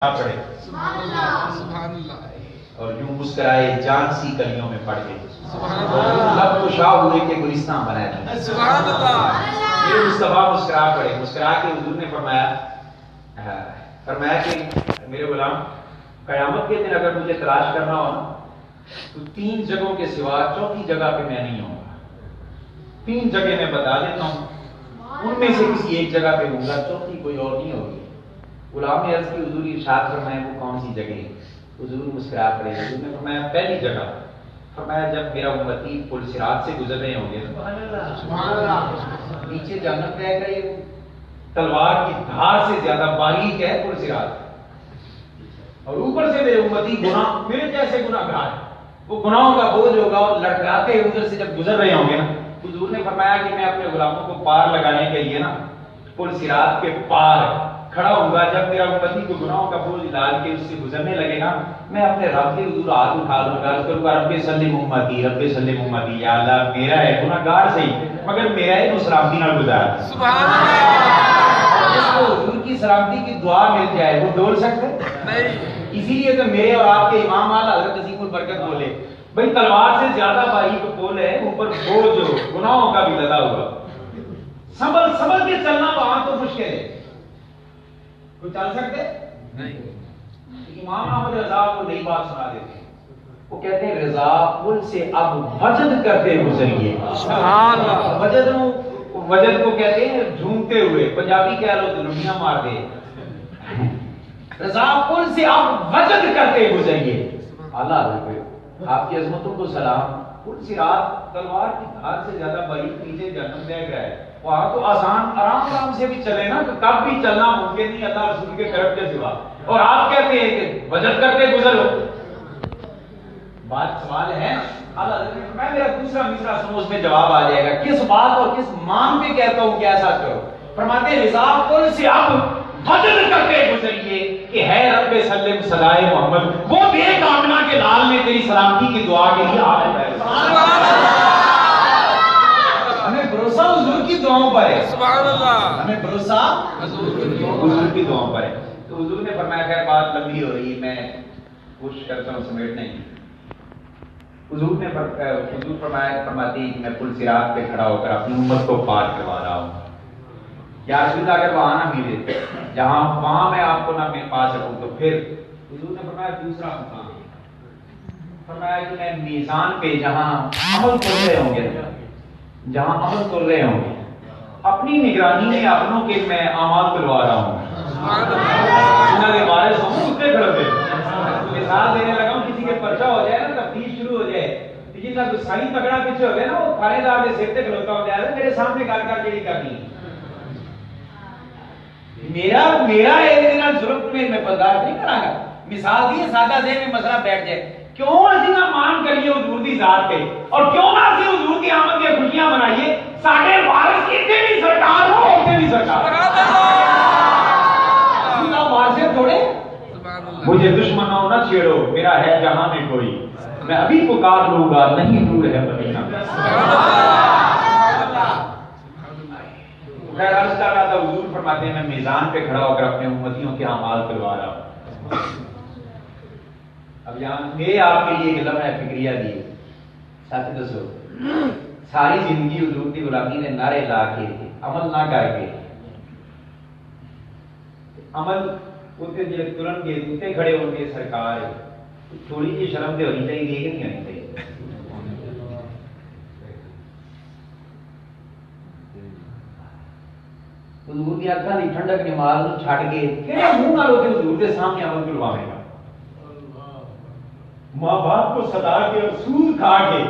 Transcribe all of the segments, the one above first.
پڑھے سبحان اللہ اور یوں مسکرائے جان سی کلیوں میں پڑ گئے لب تو شاہ ہوئے کہ گلستان بنایا سبحان اللہ یہ مصطفیٰ مسکرا پڑے مسکرا کے حضور نے فرمایا کہ میرے غلام قیامت کے دن اگر مجھے تلاش کرنا ہو نا تو 3 جگہوں کے سوا چوتھی جگہ پہ میں نہیں ہوں گا. 3 جگہ میں بتا دیتا ہوں, ان میں سے کسی ایک جگہ پہ ہوں گا, چوتھی کوئی اور نہیں ہوگی. غلام نے عرض کی حضور ارشاد فرمائے وہ کون سی جگہ ہے؟ حضور مسکرا پڑے. حضور نے فرمایا پہلی جگہ. فرمایا جب میرا امتی پل صراط سے گزر رہے ہوں گے سبحان اللہ نیچے جہنم رہ گئی, تلوار کی دھار سے زیادہ باریک ہے پل صراط, اور اوپر سے میرے امتی گناہ میرے جیسے گناہگار ہیں, وہ گناہوں کا بوجھ ہوگا اور لٹکاتے ادھر سے جب گزر رہے ہوں گے نا, حضور نے فرمایا کہ میں اپنے غلاموں کو پار لگانے کے لیے نا پل صراط کے پار کھڑا ہوں گا. جب میرا امتی کو گناہوں کا بوجھ ڈال کے اس سے گزرنے لگے گا, میں اپنے رب کے حضور ہاتھ اٹھا لوں گا, کروں گا رب سلم امتی رب سلم امتی, یا اللہ میرا ہے گناہگار صحیح مگر میرا ہے تو سلامتی نہ گزار. سبحان اللہ جس کو حضور کی سلامتی کی دعا مل جائے وہ ڈول سکتے نہیں. اسی لیے تو میرے اور آپ کے امام اعلیٰ حضرت عظیم البرکت بولے بھائی تلوار سے زیادہ باریک پول ہے, اوپر بوجھ گناہوں کا بھی لدا ہوا, سنبھل کے چلنا وہاں تو مشکل ہے. کوئی چل سکتے نہیں. امام احمد رضا کو نئی بات سنا دیتے ہیں, وہ کہتے ہیں رضا پل سے اب وجد کرتے گزریے. سبحان اللہ. وجد کو کہتے ہیں جھومتے ہوئے, پنجابی کہہ لو تو لڑیاں مار دے. رضا پل سے اب وجد کرتے گزریے. اعلیٰ حضرت آپ کی عظمتوں کو سلام. پل صراط تلوار کی دھار سے زیادہ باریک نیچے جہنم بہ گیا ہے, وہاں تو آسان آرام سے بھی چلے نا, تو کب بھی چلنا ممکن نہیں اللہ رسول کے کرم کے سوا, اور آپ کہتے ہیں کہ وجد کرتے گزرو. بات سوال ہے میں میرا دوسرا مصرع سنو, اس میں جواب آ جائے گا. کس بات اور کس مان پہ کہتا ہوں کہ ایسا کرو. فرماتے ہیں رضا پل سے اب وجد کرتے گزریے کہ ہے رب سلم صدائے محمد, وہ دیکھ آمنہ کے لال نے تیری سلامتی کی دعا کے لیے آ گئے. ہمیں بھروسہ حضور کی دعاؤں پر ہے. سبحان اللہ. ہمیں بھروسہ حضور کی دعاؤں پر ہے. تو حضور نے فرمایا خیر بات لمبی ہو رہی ہے, میں کوشش کرتا ہوں سمیٹنے کی. حضور نے فرماتی کہ میں پل صراط پہ کھڑا ہو کر اپنی امت کو پار کروا رہا ہوں. یا رسول اللہ اگر وہاں نہ ملے, جہاں وہاں میں آپ کو نہ مل پا سکوں, تو پھر حضور نے فرمایا دوسرا مقام. فرمایا کہ میں میزان پہ جہاں عمل کر رہے ہوں گے, جہاں عمل کر رہے ہوں گے, اپنی نگرانی میں اپنوں کے میں اعمال کروا رہا ہوں. انہوں نے وارث ہوں کتے کھڑے تھے, مثال دینے لگا ہوں, کسی کے پرچہ ہو جائے نا, تفتیش شروع ہو جائے, جتنا تو صحیح تگڑا پیچھے ہو گیا نا, وہ تھانے دار کے سر تک کھلوتا ہو جائے, میرے سامنے گل کر کے کرنی میرا ظلم میں برداشت نہیں کرا گا. مثال دی سادہ ذہن میں مسئلہ بیٹھ جائے, کیوں اسی نہ مان کریے حضور دی ذات پہ, اور کیوں نہ اسی حضور کی آمد کی خوشیاں منائیے. ساڈے وارث کتنے بھی سرکار ہو, کتنے بھی سرکار اللہ وارث تھوڑے. مجھے دشمنوں نہ چھیڑو, میرا ہے جہاں میں کوئی, میں ابھی پکار لوں گا نہیں دور ہے مدینہ. خیر عرض کر رہا تھا, حضور فرماتے ہیں میں میزان پہ کھڑا ہو کر اپنے امتیوں کے اعمال کروا رہا ہوں. اب یہاں میرے آپ کے لیے ایک لمحہ فکریہ دی. ساتھ دسو, ساری زندگی حضور کی غلامی نے نعرے لا کے عمل نہ کر کے, عمل اتنے جی ترن گے اتنے کھڑے ہو کے سرکار ہے, تھوڑی جی شرم تو ہونی چاہیے کہ نہیں ہونی چاہیے. حضور کی اکھاں دی ٹھنڈک نماز نوں چھڈ کے کہڑے منہ نال اوتے حضور دے سامنے عمل کرواوے گا. ماں باپ کو ستا کے اور سود کھا کے,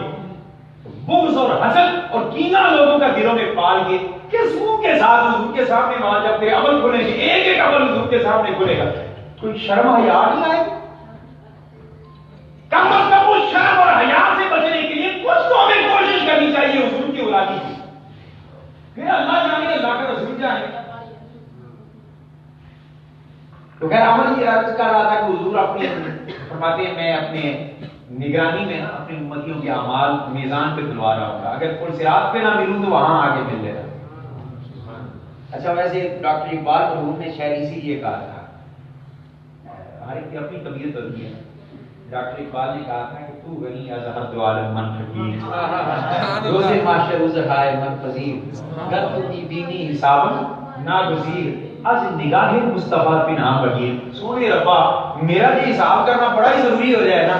بغض اور حسد اور کینہ لوگوں کا دلوں میں پال کے, کس منہ کے ساتھ حضور کے سامنے وہاں جب تیرے عمل کھلیں گے, ایک ایک عمل حضور کے سامنے کھلے گا, کوئی شرم حیا نہیں آئے. کم از کم اس شرم اور حیا سے بچنے کے لیے کچھ تو ہمیں کوشش کرنی چاہیے حضور کی غلامی کی. پھر اللہ جانے اللہ کا رسول جانے. تو خیر عمل کی عرض کر رہا تھا کہ حضور اپنے فرماتے ہیں میں اپنے نگرانی میں نا اپنے امتیوں کے اعمال میزان پہ تلوا رہا ہوں گا. اگر پل صراط پہ نہ ملوں تو وہاں آگے مل لینا. اچھا ویسے ڈاکٹر اقبال مرحوم نے شاید اسی لیے کہا تھا کی اپنی طبیعت ہوتی ہے. ڈاکٹر اقبال نے کہا تھا کہ تو غنی از ہر دو عالم من فقیر، روز معاشر عذرائے من پذیر، گر کی بینی حساب ناگزیر، از نگاہ مصطفیٰ پہ نام بغیر. سونے ربا میرا جو حساب کرنا بڑا ہی ضروری ہو جائے نا،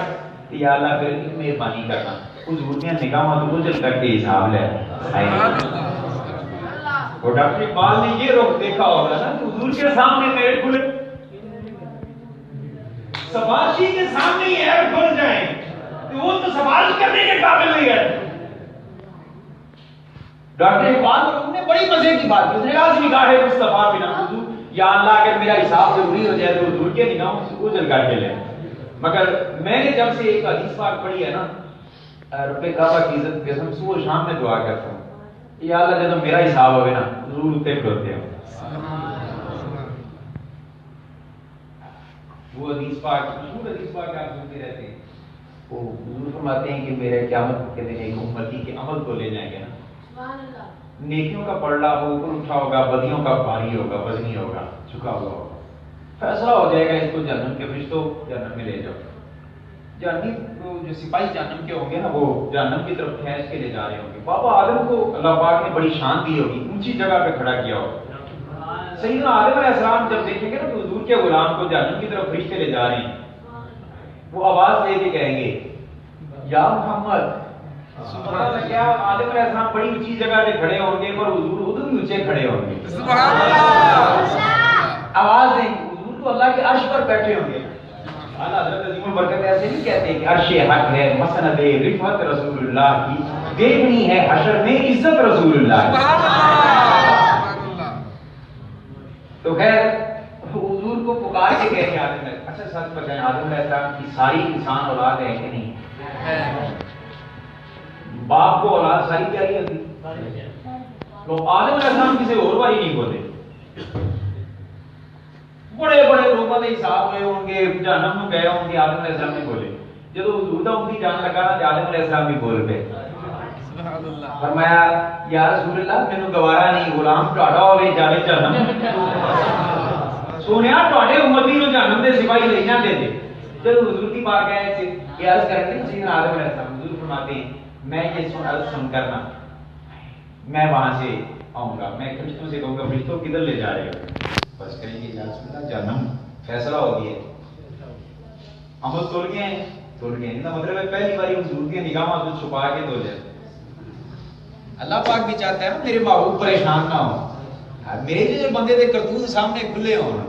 یا اللہ پھر مہربانی کرنا حضور نے نگاہ مت اجل کر کے حساب لے. اور ڈاکٹر اقبال نے یہ رخ دیکھا ہوگا نا کہ حضور کے سامنے میرے کھلے، سفارشی کے سامنے یہ ایپ کھل جائیں تو وہ تو سفارش کرنے کے قابل نہیں ہے. ڈاکٹر اقبال نے بڑی مزے کی بات کی، اس نے کہا نگاہ مصطفیٰ بنا حضور، یا اللہ اگر میرا حساب ضروری ہو جائے تو حضور کے نگاہوں سے اوجھل کر کے لے. مگر میں نے جب سے ایک حدیث پاک پڑھی ہے نا، رب کعبہ کی عزت کے قسم صبح شام میں دعا کرتا ہوں، یا اللہ جب میرا حساب ہوگا نا ضرور اتنے کھڑوتے ہو. وہ حدیث پاک مشہور حدیث پاک آپ سنتے رہتے ہیں، وہ حضور فرماتے ہیں کہ میرے قیامت کے دن ایک امتی کے عمل کو لے جائیں گے نا، نیکیوں کا پلڑا ہو اوپر اٹھا ہوگا، بدیوں کا بھاری ہوگا، وزنی ہوگا، جھکا ہوا ہوگا. فیصلہ ہو جائے گا اس کو جہنم کے فرشتوں جہنم میں لے جاؤ. جہنم جو سپاہی جہنم کے ہوں گے نا وہ جہنم کی طرف کھینچ کے لے جا رہے ہوں گے. بابا آدم کو اللہ پاک نے بڑی شان دی ہوگی، اونچی جگہ پہ کھڑا کیا ہوگا. سیدنا آدم علیہ السلام جب دیکھیں گے نا تو حضور کے غلام کو جہنم کی طرف فرشتے لے جا رہے ہیں، وہ آواز دے کے کہیں گے یا محمد. سبحان اللہ. کیا آدم علیہ السلام بڑی اونچی جگہ پہ کھڑے ہوں گے اور حضور ادھر بھی اونچے کھڑے ہوں گے. سبحان اللہ. آواز دیں گے، حضور تو اللہ کے عرش پر بیٹھے ہوں گے. اعلیٰ حضرت عظیم البرکت ایسے نہیں کہتے کہ عرش حق ہے، مسند رفعت رسول اللہ کی، دیکھنی ہے حشر میں عزت رسول اللہ کی. تو خیر حضور کو پکار کے کہہ کے آدم علیہ، اچھا سچ بتائیں آدم علیہ السلام کی ساری انسان اولاد ہے کہ نہیں؟ باپ کو اولاد ساری پیاری ہوتی. تو آدم علیہ السلام کسی اور باری نہیں بولے، بڑے بڑے لوگوں کے حساب ہوئے ہوں گے، جہنم میں گئے ہوں گے، آدم علیہ السلام نے بولے. جب حضور دا ان کی جان لگا نا آدم علیہ السلام بھی بول پے. فرمایا یا رسول اللہ مینوں گوارا نہیں غلام ٹاڈا ہوے جاوے جہنم. سونیا ٹاڈے امتی نوں جہنم دے سپاہی لے جاندے تھے. جب حضور کی بات کہے تھے عرض کرنے سیدنا آدم علیہ السلام، حضور فرماتے ہیں میں یہ سن کرنا میں وہاں سے آؤں گا، میں فرشتوں سے کہوں گا فرشتوں کدھر لے جا رہے ہو؟ بس کہیں گے یا رسول اللہ جہنم فیصلہ ہو گیا ہے، عمل تل گئے ہیں، تل گئے ہیں. مطلب ہے پہلی باری حضور کی نگاہوں سے چھپا کے دھو جائے. اللہ پاک بھی چاہتا ہے میرے محبوب پریشان نہ ہو، میرے جو بندے دے کرتوت سامنے کھلے ہوں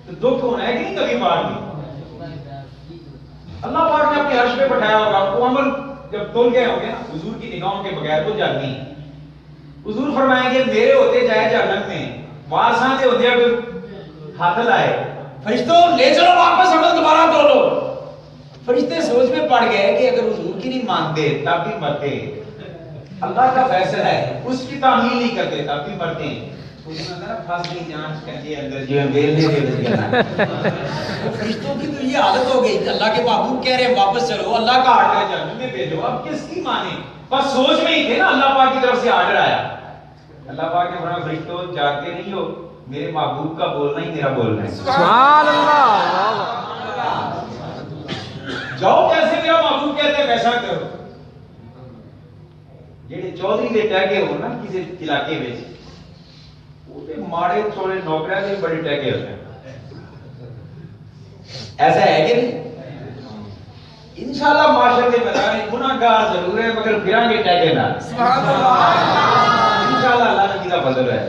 تو دکھ ہونا ہے کہ نہیں کبھی بار نہیں. اللہ پاک نے اپنے عرش پہ بٹھایا ہوگا، وہ عمل جب تل گئے ہوں گے نا حضور کی نگاہوں کے بغیر تو جاتی ہیں. حضور فرمائیں گے میرے ہوتے جائے جہنم میں، وہاں سانتے ہوتے ہیں ہاتھ لائے فرشتوں لے چلو واپس عمل دوبارہ دو لو. فرشتے سوچ میں پڑ گئے کہ اگر حضور کی نہیں مانتے تب بھی مرتے، اللہ کا فیصلہ ہے اس کی تعمیل نہیں کرتے تب بھی مرتے ہیں. فرشتوں کی تو یہ عادت ہو گئی، اللہ کے محبوب کہہ رہے ہیں واپس چلو، اللہ کا آرڈر ہے جہنم میں بھیجو، اب کس کی مانے؟ بس سوچ میں ہی تھے نا اللہ پاک کی طرف سے آرڈر آیا. اللہ پاک نے فرمایا فرشتوں جاگتے نہیں ہو، میرے محبوب کا بولنا ہی میرا بولنا ہے. سبحان اللہ. جاؤ جیسے میرا محبوب کہتے ہیں ویسا کرو. جڑے چودھری دے ٹیگے ہو نا کسی علاقے میں ماڑے چھوڑے نوکریاں کے بڑے ٹیگے ہوتے ہیں، ایسا ہے کہ نہیں؟ انشاءاللہ معاشرے کے میدان میں گناہگار ضرور ہے مگر پھراں گے ٹیگے نہ. سبحان اللہ. انشاءاللہ اللہ نے کا فضل ہے.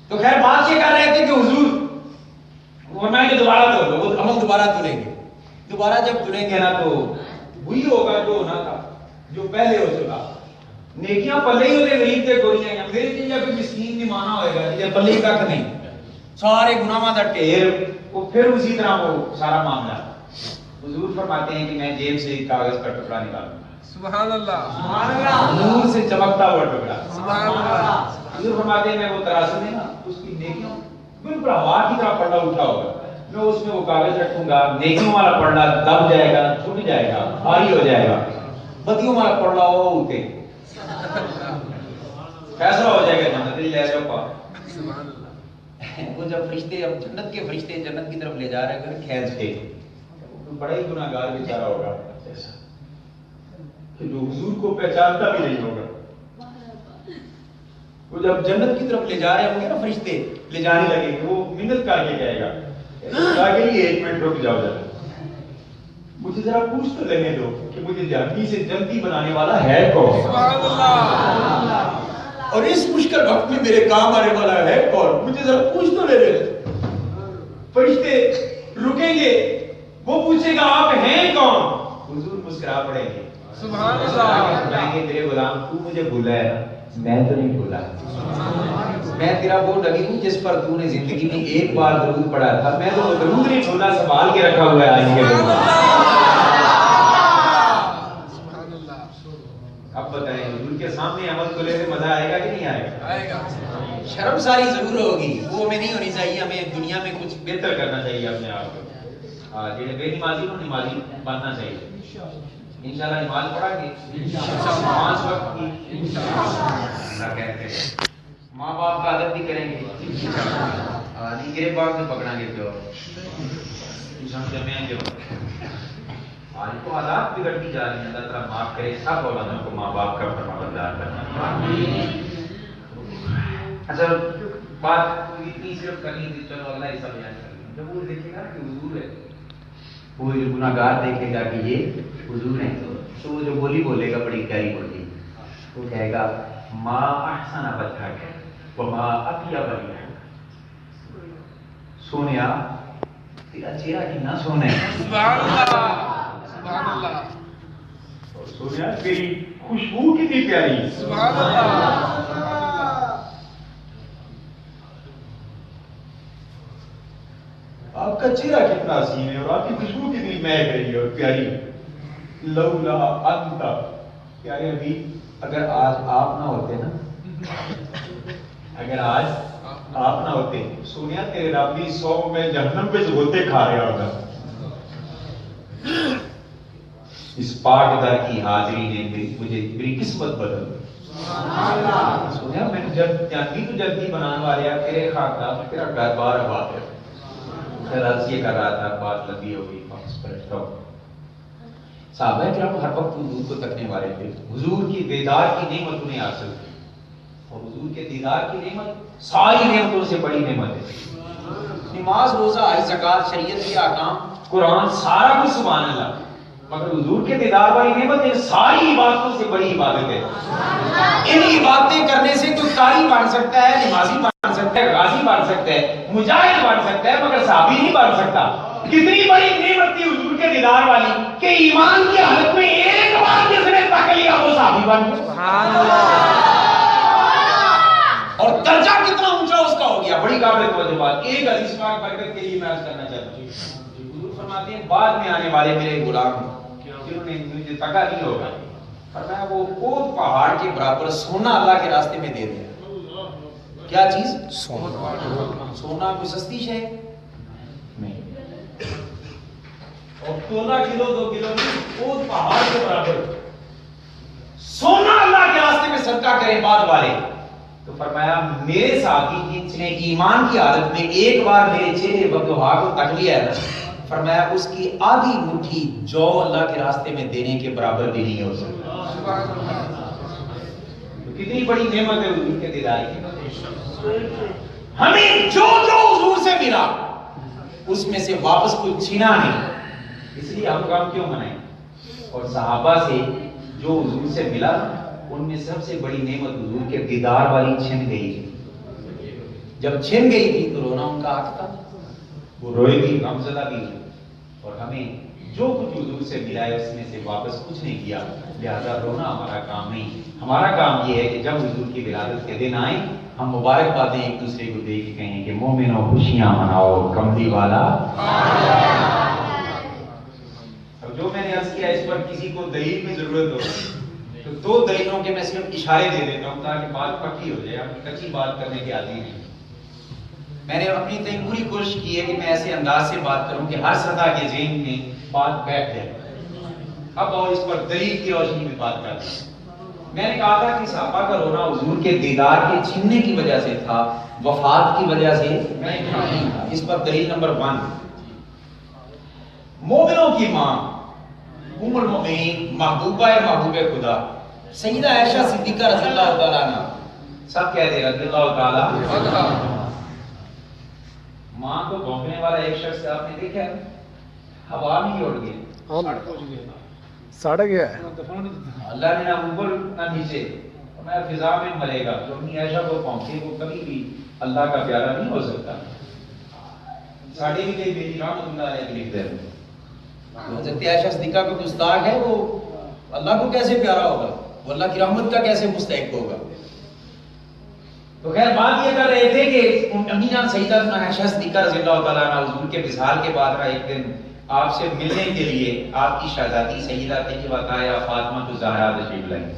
تو خیر بات یہ کر رہے تھے کہ حضور فرمائیں کہ دوبارہ دھو لو، وہ عمل دوبارہ دھلیں گے. دوبارہ جب دھلیں گے نا تو وہی ہوگا جو ہونا تھا، جو پہلے ہو چکا. نیکیاں پلے ہی ہوتے غریب تے گوریاں ہیں، میرے جی جب مسکین نہیں مانا ہوئے گا جب پلے ہی کھ نہیں، سارے گناہاں دا ڈھیر، وہ پھر اسی طرح وہ سارا معاملہ. حضور فرماتے ہیں کہ میں جیب سے کاغذ کا ٹکڑا نکالوں گا. سبحان اللہ. سبحان اللہ. نور سے چمکتا ہوا ٹکڑا. سبحان اللہ. حضور فرماتے ہیں میں وہ ترازو میں نا اس کی نیکیوں بالکل ہوا کی طرح پلڑا اٹھا ہوگا، میں اس میں وہ کاغذ رکھوں گا، نیکیوں والا پلڑا دب جائے گا، چھٹ جائے گا، بھاری ہو جائے گا. بدیوں والا پلڑا وہ اٹھے فیصلہ ہو جائے گا جنت لے جاؤ پا. وہ جب فرشتے اب جنت کے فرشتے جنت کی طرف لے جا رہے ہیں کھینچ کے، بڑا ہی گناہگار بیچارہ ہوگا ایسا کہ جو حضور کو پہچانتا بھی نہیں ہوگا. وہ جب جنت کی طرف لے جا رہے ہوں گے نا فرشتے، لے جانے لگے گے، وہ منت کر کے کہے گا آگے ہی 1 منٹ رک جاؤ ذرا، مجھے ذرا پوچھ تو لینے دو کہ مجھے جہنمی سے جنتی بنانے والا ہے کون، اور اس مشکل وقت میں میرے کام آنے والا ہے کون، مجھے ذرا پوچھ تو لینے دو. فرشتے رکیں گے، وہ پوچھے گا آپ ہیں کون، حضور مسکرا پڑیں گے، سبحان اللہ، کہیں گے میرے غلام تو مجھے بھولا ہے نا، میں تو نہیں بھولا، میں تیرا وہ نبی ہوں جس پر تو نے زندگی میں ایک بار درود پڑھا تھا، میں تو درود نہیں بھولا، سنبھال کے رکھا ہوا ہے آج کے دن. اب بتائیں حضور کے سامنے عمل کو لے کے مزہ آئے گا کہ نہیں آئے گا؟ شرم ساری ضرور ہوگی، وہ ہمیں نہیں ہونی چاہیے، ہمیں دنیا میں کچھ بہتر کرنا چاہیے اپنے آپ کو. جڑے بے نمازی ہوں نمازی بننا چاہیے، انشاءاللہ نماز پڑھا گے 5 وقت کی اللہ کہتے ہیں، ماں باپ کا ادب بھی کریں گے، نہیں گرے باغ میں پکڑا گے تو جمعیں گے. آج تو حالات بگڑتی جا رہی ہیں، اللہ تعالیٰ معاف کرے سب اولادوں کو ماں باپ کا فرمانبردار کرنا. اچھا بات اتنی صرف کرنی تھی، چلو اللہ ایسا بیان کر لیں. جب وہ دیکھے گا کہ حضور ہے، وہ گناہگار دیکھے گا کہ یہ حضور ہیں، تو وہ جو بولی بولے گا بڑی پیاری بولی، وہ کہے گا ما احسن وجہک وما اطیب ریحک، سونیا تیرا چہرہ کتنا سونا ہے، سبحان اللہ سبحان اللہ، اور سونیا تیری خوشبو کتنی پیاری ہے، سبحان اللہ. آپ کا چہرہ کتنا حسین ہے اور آپ کی خوشبو کتنی مہک رہی ہے اور پیاری ہے. لولا انت، پیارے نبی اگر آج آپ نہ ہوتے نا، اگر آج آپ نہ ہوتے، سونیا تیرے رب بھی 100 میں جہنم پہ ہوتے کھا رہا ہوگا. اس پاک در کی حاضری نے مجھے میری قسمت بدل دی. سونیا میں جنتی تو جنتی بنانے والے تیرے خاندان تیرا گھر بار آباد ہے. خیرات یہ کر رہا تھا، بات لمبی ہو گئی، واپس پلٹتا ہوں. صحابہ کرام ہر وقت حضور کو تکنے والے تھے، حضور کی دیدار کی نعمت انہیں حاصل کی، اور حضور کے دیدار کی نعمت ساری نعمتوں سے بڑی نعمت ہے. نماز روزہ حج زکات شریعت کے احکام قرآن سارا کچھ سبحان اللہ، مگر حضور کے دیدار والی نعمت ان ساری عبادتوں سے بڑی عبادت ہے. ان عبادتیں کرنے سے کوئی قاری بن سکتا ہے، نمازی بن سکتا ہے، غازی بن سکتا ہے، مجاہد بن سکتا ہے، مگر صحابی نہیں بن سکتا. کتنی بڑی نعمت تھی حضور کے دیدار والی کہ ایمان کی حالت میں ایک بار جس نے تک لیا وہ صحابی بن گیا. سبحان اللہ. اور درجہ کتنا اونچا اس کا ہو گیا. بڑی قابل توجہ بات. ایک حدیث پاک برکت کے لیے میں عرض کرنا چاہتا ہوں. حضور فرماتے ہیں بعد میں آنے والے میرے غلام جنہوں نے مجھے تکا نہیں ہوگا، فرمایا وہ اونٹ پہاڑ کے برابر سونا اللہ کے راستے میں دے دیا. کیا چیز؟ سونا. سونا کوئی سستی شے نہیں، اور 14 کلو 2 کلو اونٹ پہاڑ کے برابر سونا اللہ کے راستے میں صدقہ کریں بعد والے. تو فرمایا میرے ساتھی جس نے ایمان کی حالت میں ایک بار میرے چہرے بدوہا کو تک لیا ہے، فرمایا اس کی آدھی مٹھی جو اللہ کے راستے میں دینے کے برابر بھی نہیں ہو سکتا. کتنی بڑی نعمت ہے حضور کے دیدار کی. ہمیں جو جو حضور سے ملا اس میں سے واپس کچھ چھینا نہیں، اس لیے ہم غم کیوں منائیں. اور صحابہ سے جو حضور سے ملا ان میں سب سے بڑی نعمت حضور کے دیدار والی چھن گئی تھی. جب چھن گئی تھی تو رونا ان کا حق تھا، وہ روئے بھی، غمزدہ بھی. اور ہمیں جو کچھ حضور سے ملا ہے اس میں سے واپس کچھ نہیں کیا، لہذا رونا ہمارا کام نہیں. ہمارا کام یہ ہے کہ جب حضور کی ولادت کے دن آئیں ہم مبارکبادیں ایک دوسرے کو دے کے کہیں کہ مومنوں خوشیاں مناؤ، کملی والا. اب جو میں نے عرض کیا اس پر کسی کو دلیل میں ضرورت ہو تو 2 دلیلوں کے میں صرف اشارے دے دیتا ہوں تاکہ بات پکی ہو جائے. ہم کچی بات کرنے کے عادی نہیں. میں نے اپنی تئیں پوری کوشش کی ہے کہ میں ایسے انداز سے بات کروں کہ ہر سطح کے ذہن میں بات بیٹھ جائے. اب اور اس پر دلیل کی روشنی میں بات کرتے ہیں. میں نے کہا تھا کہ صحابہ کا رونا حضور کے دیدار کے چھننے کی وجہ سے تھا، وفات کی وجہ سے نہیں تھا۔ اس پر دلیل نمبر 1، مومنوں کی ماں ام المؤمنین محبوبہ محبوب خدا سیدہ عائشہ صدیقہ رضی اللہ تعالیٰ عنہ، سب کہہ دے رضی اللہ تعالیٰ۔ ماں کو بھونکنے والا ایک شخص آپ نے دیکھا ہے، ہوا میں ہی اڑ گیا، سڑ گیا ہے، اللہ نے نہ اوپر نہ نیچے، میں فضا میں مرے گا۔ جو اپنی عائشہ کو پہنچے وہ کبھی بھی اللہ کا پیارا نہیں ہو سکتا۔ ساڑھے بھی کئی بیٹی رحمت اللہ علیہ لکھتے ہیں حضرت عائشہ صدیقہ کا گستاخ ہے، وہ اللہ کو کیسے پیارا ہوگا، وہ اللہ کی رحمت کا کیسے مستحق ہوگا۔ تو خیر بات یہ کر رہے تھے کہ امی جان سیدہ عائشہ صدیقہ رضی اللہ تعالیٰ عنہ حضور کے وصال کے بعد ایک دن آپ سے ملنے کے لیے آپ کی شہزادی سیدہ طیبہ طاہرہ فاطمہ الزہرا تشریف لائیں۔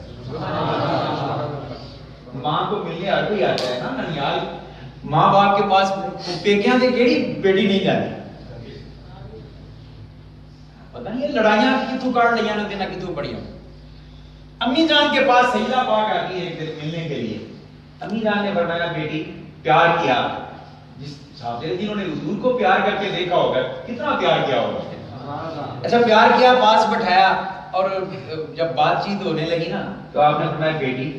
ماں کو ملنے ہر کوئی آتا ہے نا ننیال، ماں باپ کے پاس پیکیاں دے کیڑی بیٹی نہیں جاتی، پتہ نہیں یہ لڑائیاں کتوں کاٹ لیاں نہ دینا کتوں پڑیاں۔ امی جان کے پاس سیدہ پاک آتی ہے ایک دن ملنے کے لیے، امی جان نے فرمایا بیٹی پیار کیا، جس صاحب جنہوں نے حضور کو پیار کر کے دیکھا ہوگا کتنا پیار کیا ہوگا، اچھا پیار کیا، پاس بٹھایا، اور جب بات چیت ہونے لگی نا تو آپ نے فرمایا بیٹی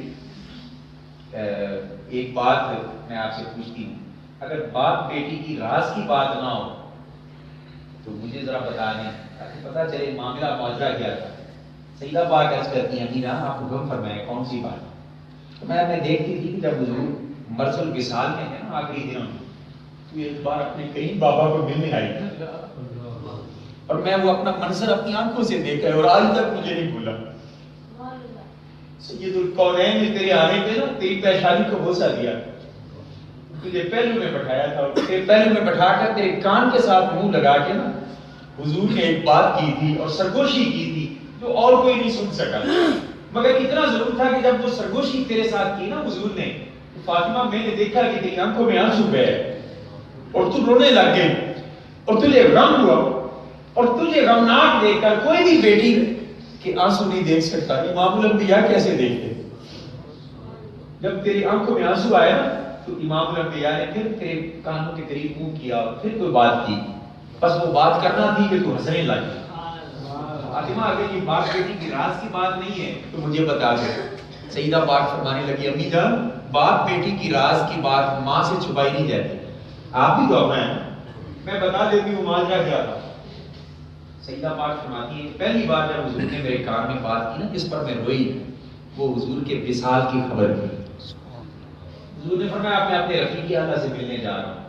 ایک بات میں آپ سے پوچھتی ہوں، اگر باپ بیٹی کی راز کی بات نہ ہو تو مجھے ذرا بتا دیں تاکہ پتہ چلے معاملہ ماجرا کیا تھا۔ سیدہ پاک عرض کرتی ہیں امین آپ حکم فرمائیں کون سی بات؟ تو میں دیکھتی تھی کہ جب حضور مرض الوصال میں ہے نا آخری دنوں میں، تو ایک بار اپنے کریم بابا کو ملنے آئی اور میں وہ اپنا منظر اپنی آنکھوں سے دیکھا ہے اور آج تک مجھے نہیں بھولا۔ سید الکونین نے تیرے آنے پہ نا تیری پیشانی کو بوسہ دیا، تجھے پہلو میں بٹھایا تھا، تیرے پہلو میں بٹھا کر تیرے کان کے ساتھ منہ لگا کے نا حضور نے ایک بات کی تھی اور سرگوشی کی تھی جو اور کوئی نہیں سن سکا، مگر اتنا ضرور تھا کہ جب وہ سرگوشی تیرے ساتھ کی نا حضور نے، فاطمہ میں نے دیکھا کہ تیری آنکھوں میں آنسو بہے اور تو رونے لگ گئی اور تجھے غم ہوا، اور تجھے غمناک دیکھ کر کوئی بھی بیٹی کہ آنسو نہیں دیکھ سکتا، امام الانبیاء کیسے دیکھتے؟ جب تیری آنکھوں میں آنسو آئے نا تو امام الانبیاء نے پھر تیرے کانوں کے قریب منہ کیا اور پھر کوئی بات کی، بس وہ بات کرنا تھی کہ تو ہنسنے لگی۔ فاطمہ اگر یہ باپ بیٹی کی راز کی بات نہیں ہے تو مجھے بتا دے۔ سیدہ پاک فرمانے لگی امی جان باپ بیٹی کی راز کی بات ماں سے چھپائی نہیں جاتی، آپ بھی تو اپنا ہے، میں بتا دیتی ہوں ماجرا کیا تھا۔ سیدہ پاک فرماتی ہے پہلی بار جب حضور نے میرے کان میں بات کی نا جس پر میں روئی، وہ حضور کے وصال کی خبر تھی۔ حضور نے فرمایا میں اپنے رفیق اعلیٰ سے ملنے جا رہا ہوں،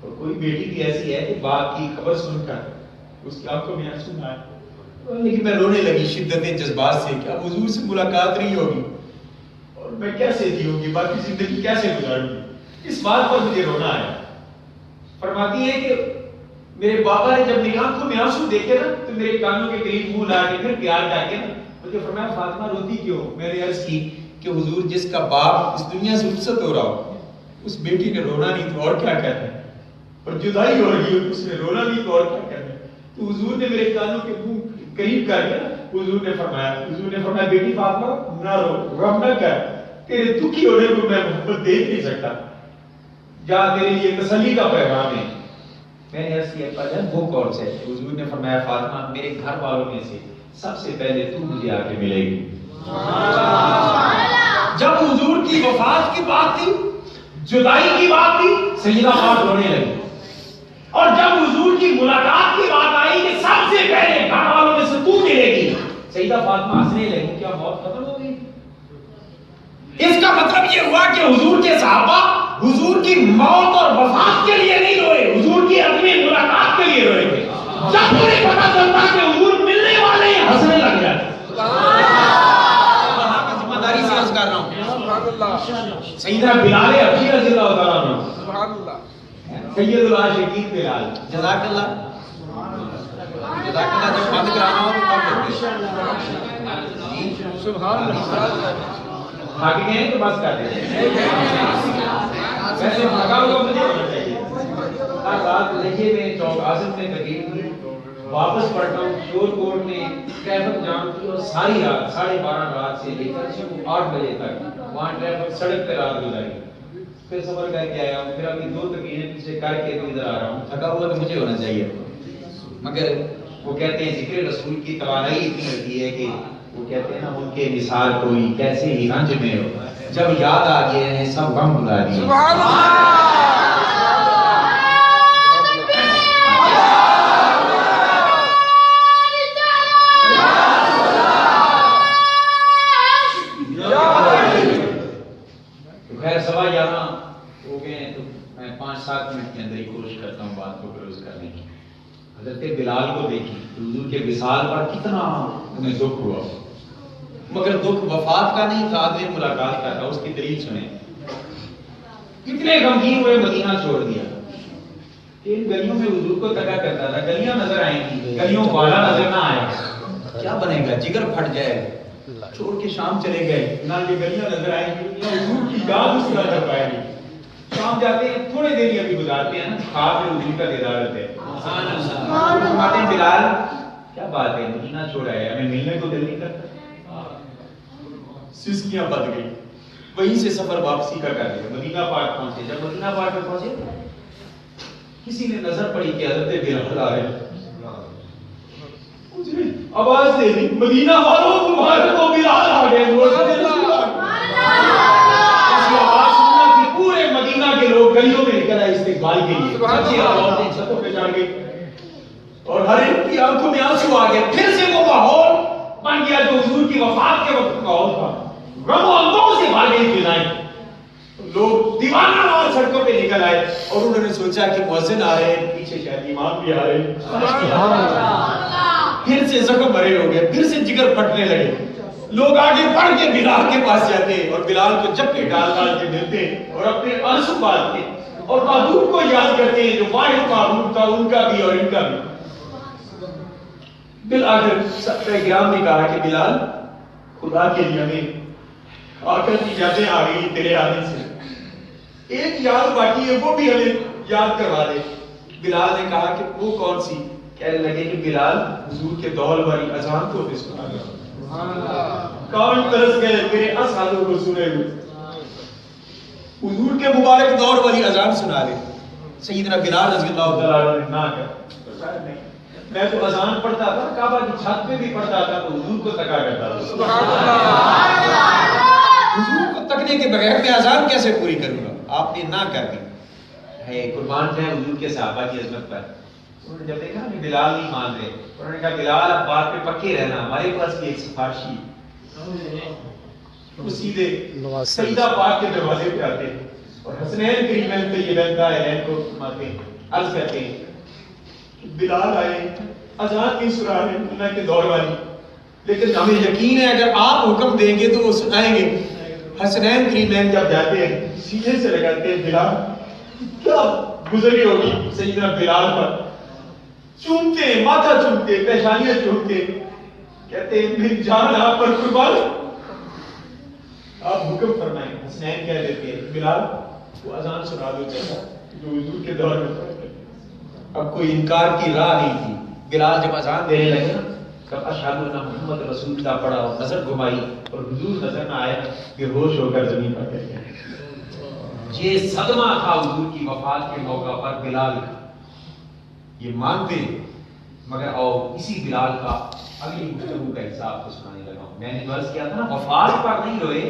اور کوئی بیٹی بھی ایسی ہے کہ باپ کی خبر سن کر اس کی آنکھوں میں آنسو نہ آئے، لیکن میں رونے لگی شدت جذبات سے کہ اب حضور سے ملاقات نہیں ہوگی اور میں کیسے جیوں گی، باقی زندگی کیسے گزاروں گی، اس بات پر مجھے رونا آیا۔ فرماتی ہے کہ میرے بابا نے جب میری آنکھوں میں آنسو دیکھے نا تو میرے کانوں کے قریب منہ لا کے پھر پیار کر کے نا مجھے فرمایا فاطمہ روتی کیوں؟ میں نے عرض کی کہ حضور جس کا باپ اس دنیا سے رخصت ہو رہا ہو اس بیٹی نے رونا نہیں تو اور کیا کہنا ہے، اور جدائی ہو رہی ہے اس نے رونا نہیں تو اور کیا کہنا ہے۔ تو حضور نے میرے کانوں کے منہ قریب کر کے حضور نے فرمایا بیٹی فاطمہ نہ رو، غم نہ کر، تیرے دکھی ہونے کو میں محبت دیکھ نہیں سکتا، جا تیرے لیے تسلی کا پیغام ہے۔ میں نے عرض کیا پاجان وہ کون سے؟ حضور نے فرمایا فاطمہ میرے گھر والوں میں سے سب سے پہلے تو مجھے آ کے ملے گی۔ جب حضور کی وفات کی بات تھی، جدائی کی بات تھی، سیدہ پاک رونے لگی، اور جب حضور کی ملاقات کی بات آئی کہ سب سے پہلے گھر والوں میں سے تو ملے گی، سیدہ فاطمہ ہنسنے لگی۔ کیا موت ختم ہو گئی؟ اس کا مطلب یہ ہوا کہ حضور کے صحابہ حضور کی موت اور وفات کے لیے نہیں روئے، حضور کی اپنی ملاقات کے لیے روئے تھے۔ جب انہیں پتا چلتا کہ حضور ملنے والے ہیں ہنسنے لگ جاتے۔ ذمہ داری سے عرض کر رہا ہوں، سیدنا بلال حبشی رضی اللہ تعالیٰ عنہ، سید العاشقین بلال، جزاک اللہ جزاک اللہ، جب بند کرانا ہو تو سبحان اللہ، تھک گئے ہیں تو بس کر دیں، ویسے تھکا ہوگا مجھے ہونا چاہیے۔ رات لہیے میں چوک عاصم میں تقریر ہوئی، واپس پڑھتا ہوں شور کوٹ نے ٹریفک جام کی اور ساری رات 12:30 رات سے لے کر صبح 8 بجے تک وہاں ٹریفک سڑک پہ رات گزاری. پھر سفر کر کے آیا ہوں, پھر ابھی 2 تقریریں پیچھے کر کے تو ادھر آ رہا ہوں. تھکا ہوا تو مجھے ہونا چاہیے, مگر وہ کہتے ہیں ذکر رسول کی توانائی اتنی ہوتی ہے کہ وہ کہتے ہیں نا ان کے مثال کوئی کیسے ہی رنج میں ہو, جب یاد آ گئے ہیں سب غم بھلا دیے. سبحان اللہ. خیر 11:15 ہو گئے ہیں تو میں 5-7 منٹ کے اندر ہی کوشش کرتا ہوں بات کو کلوز کرنے کی. حضرت بلال کو دیکھی حضور کے وصال پر کتنا انہیں دکھ ہوا, مگر دکھ وفات کا نہیں تھا, آدمی ملاقات کا تھا. اس کی دلیل سنیں, کتنے غمگین ہوئے مدینہ چھوڑ دیا. ان گلیوں میں حضور کو تکا کرتا تھا, گلیاں نظر آئیں گی, گلیوں والا نظر نہ آیا, کیا بنے گا, جگر پھٹ جائے گا. چھوڑ کے شام چلے گئے, نہ یہ گلیاں نظر آئیں گی, نہ حضور کی یاد اس طرح کر پائے گی. شام جاتے ہیں, تھوڑے دیر ہی ابھی گزارتے ہیں نا, خواب میں حضور کا دیدار ہوتا ہے. فرماتے ہیں بلال کیا بات ہے, مدینہ چھوڑا ہے, ہمیں ملنے کو دل نہیں کرتا. سسکیاں بد گئی, وہیں سے سفر واپسی کا کر دیا. مدینہ پاک پہنچے, جب مدینہ پاک میں پہنچے کسی نے نظر پڑی کہ حضرت بلال آ رہے. آواز دے دی, مدینہ والوں تمہارے کو بلال آ گئے. آواز سننا کہ پورے مدینہ کے لوگ گلیوں میں نکل آئے استقبال کے لیے. بچے عورتیں چھتوں پہ چڑھ گئی اور ہر ایک کی آنکھوں میں آنسو آ گئے. پھر سے وہ ماحول بن گیا جو حضور کی وفات کے وقت کا ماحول تھا. غم و اندوہ سے بھاگ گئی فضائیں, لوگ دیوانہ وار سڑکوں پہ نکل آئے اور انہوں نے سوچا کہ مؤذن آ رہے ہیں, پیچھے شاید امام بھی آ رہے ہیں. پھر سے زخم بھرے ہو گئے, پھر سے جگر پھٹنے لگے. لوگ آگے بڑھ کے بلال کے پاس جاتے اور بلال کو جب بھی ڈال ڈال کے ملتے اور اپنے آنسو باندھتے اور معبود کو یاد کرتے ہیں جو واحد معبود تھا, ان کا بھی اور ان کا بھی. بالآخر صحابہ کرام نے کہا کہ بلال خدا کے لیے ہمیں آخرت کی یادیں آ گئی تیرے آنے سے, ایک یاد باقی ہے وہ بھی ہمیں یاد کروا دے. بلال نے کہا کہ وہ کون سی؟ کہنے لگے کہ بلال حضور کے دور والی اذان کو بھی سنا گیا. کان ترس گئے میرے اذانوں کو سنے ہوئے. حضور کے مبارک دور والی اذان سنا دے. سیدنا بلال رضی اللہ تعالیٰ عنہ نے نہ کہا, میں تو اذان پڑھتا تھا, کعبہ کی چھت پہ بھی پڑھتا تھا تو حضور کو تکا کرتا تھا. سبحان اللہ. حضور کو تکنے کے بغیر میں اذان کیسے پوری کروں گا؟ آپ نے نہ کر دی. ہے قربان جائے حضور کے صحابہ کی عظمت پر. انہوں نے جب دیکھا کہ بلال نہیں مان رہے, انہوں نے کہا بلال اب بات پہ پکے رہنا, ہمارے پاس بھی ایک سفارشی. وہ سیدھے سیدہ پاک کے دروازے پہ آتے اور حسنین کریمین طیبین طاہرین کو فرماتے ہیں, عرض کرتے ہیں کہ بلال آئے, اذان نہیں سنا رہے اللہ کے دور والی, لیکن ہمیں یقین ہے اگر آپ حکم دیں گے تو وہ سنائیں گے. حسنین کریمین جب جاتے ہیں سیدھے سے لگاتے ہیں بلال کیا گزری ہوگی سیدنا بلال پر, چومتے ماتھا چومتے پیشانیاں چومتے, کہتے ہیں میری جان آپ پر قربان, آپ حکم فرمائیں. حسنین کہہ دیتے ہیں بلال وہ اذان سنا دو جیسا جو حضور کے دور میں پڑھتے. اب کوئی انکار کی راہ نہیں تھی. بلال جب اذان دینے لگے نا, کب اشہد ان محمد رسول اللہ پڑھا اور نظر گھمائی اور حضور نظر نہ آئے, کہ ہوش ہو کر زمین پر گر گئے. یہ صدمہ تھا حضور کی وفات کے موقع پر بلال کا, یہ مانتے. مگر اور اسی بلال کا اگلی گفتگو کا حساب کو سنانے لگا ہوں. میں نے عرض کیا تھا نا, وفات پر نہیں روئے,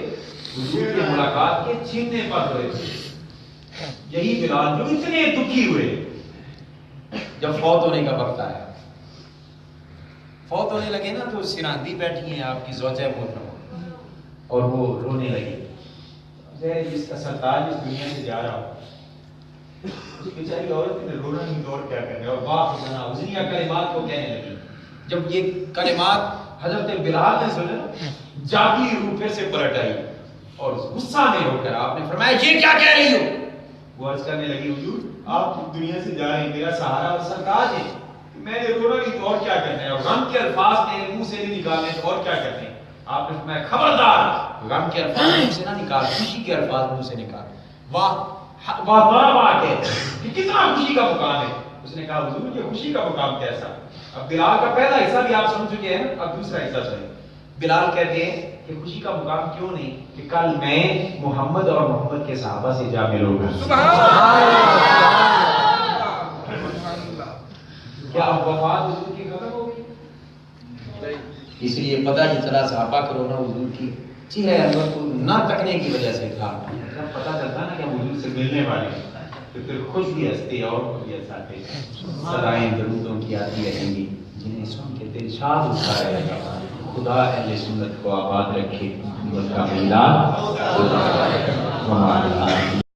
حضور کی ملاقات کے چھیننے پر روئے. یہی بلال جو اتنے دکھی ہوئے جب فوت ہونے کا وقت آیا. فوت ہونے لگے نا تو سراندی بیٹھی ہیں آپ کی زوجہ محترمہ اور وہ رونے لگی. جس کا سرتاج اس دنیا سے جا رہا ہو, اس بیچاری عورت نے رونا نہیں دور کیا کرنے, اور واہ سنا حسنیہ کلمات کو کہنے لگی. جب یہ کلمات حضرت بلال نے سنا, جاگی روح پھر سے پلٹ آئی اور غصہ میں ہو کر آپ نے فرمایا یہ کیا کہہ رہی ہو؟ وہ عرض کرنے لگی حضور آپ دنیا سے جا رہے ہیں, میرا سہارا اور سرتاج ہے, میں نے رونا نہیں تو اور کیا کرنا ہے, اور غم کے الفاظ میرے منہ سے نہیں نکالنے تو اور کیا کرتے ہیں. آپ نے فرمایا خبردار, غم کے الفاظ منہ سے نہ نکال, خوشی کے الفاظ منہ سے نکال. واہ واہ واہ واہ کہ کتنا خوشی کا مقام ہے. اس نے کہا حضور یہ خوشی کا مقام کیسا؟ اب بلال کا پہلا حصہ بھی آپ سمجھ چکے ہیں، اب دوسرا حصہ سنیں۔ بلال کہتے ہیں کہ خوشی کا مقام کیوں نہیں کہ کل میں محمد اور محمد کے صحابہ سے جا ملوں گا۔ کیا اب وفات حضور کی ختم ہو گئی؟ اس لیے پتہ نہیں چلا صحابہ کا رونا حضور کی چہرے انور کو نہ تکنے کی وجہ سے تھا۔ جب پتہ چلتا نا کہ ہم حضور سے ملنے والے ہیں تو پھر خوش بھی ہنستے اور بھی ہنساتے، صدائیں درودوں کی آتی رہیں گی جنہیں سن کے دل شاد اٹھا رہے گا۔ خدا اہل سنت کو آباد رکھے، ان کا میلاد